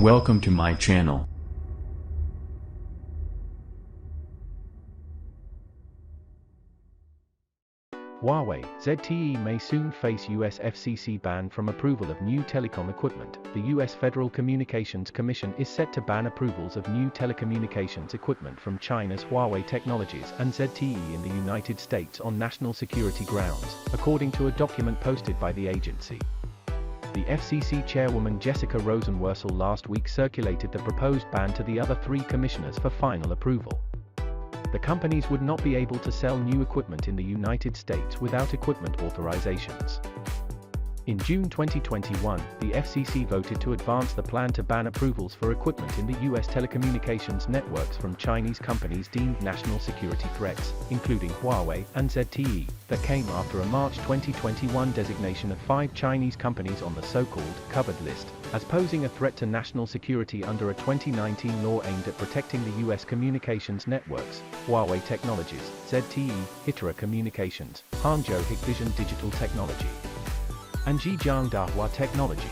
Welcome to my channel. Huawei, ZTE may soon face US FCC ban from approval of new telecom equipment. The US Federal Communications Commission is set to ban approvals of new telecommunications equipment from China's Huawei Technologies and ZTE in the United States on national security grounds, according to a document posted by the agency. The FCC chairwoman Jessica Rosenworcel last week circulated the proposed ban to the other three commissioners for final approval. The companies would not be able to sell new equipment in the United States without equipment authorizations. In June 2021, the FCC voted to advance the plan to ban approvals for equipment in the U.S. telecommunications networks from Chinese companies deemed national security threats, including Huawei and ZTE, that came after a March 2021 designation of 5 Chinese companies on the so-called covered list, as posing a threat to national security under a 2019 law aimed at protecting the U.S. communications networks. Huawei Technologies, ZTE, Hitera Communications, Hangzhou Hikvision Digital Technology, and Zhejiang Dahua Technology.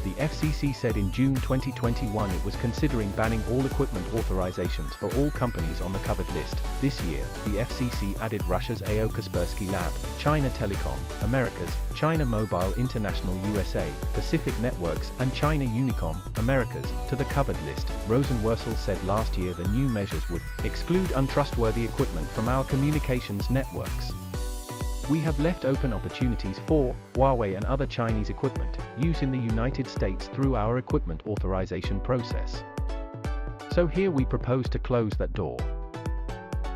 The FCC said in June 2021 it was considering banning all equipment authorizations for all companies on the covered list. This year, the FCC added Russia's AO Kaspersky Lab, China Telecom, Americas, China Mobile International USA, Pacific Networks, and China Unicom, Americas, to the covered list. Rosenworcel said last year the new measures would exclude untrustworthy equipment from our communications networks. We have left open opportunities for Huawei and other Chinese equipment use in the United States through our equipment authorization process. So here we propose to close that door.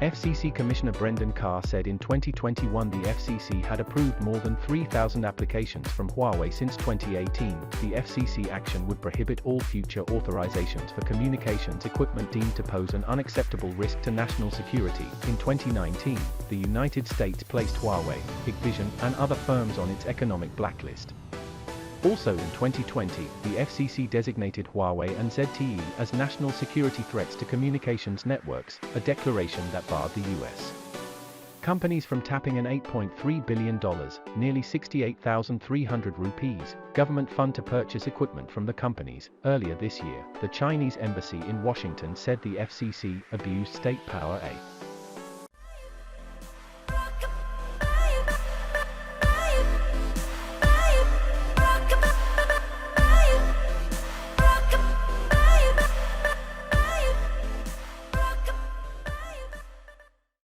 FCC Commissioner Brendan Carr said in 2021 the FCC had approved more than 3,000 applications from Huawei since 2018. The FCC action would prohibit all future authorizations for communications equipment deemed to pose an unacceptable risk to national security. In 2019, the United States placed Huawei, Hikvision, and other firms on its economic blacklist. Also in 2020, the FCC designated Huawei and ZTE as national security threats to communications networks, a declaration that barred the US companies from tapping an $8.3 billion, nearly 68,300 rupees, government fund to purchase equipment from the companies. Earlier this year, the Chinese embassy in Washington said the FCC abused state power.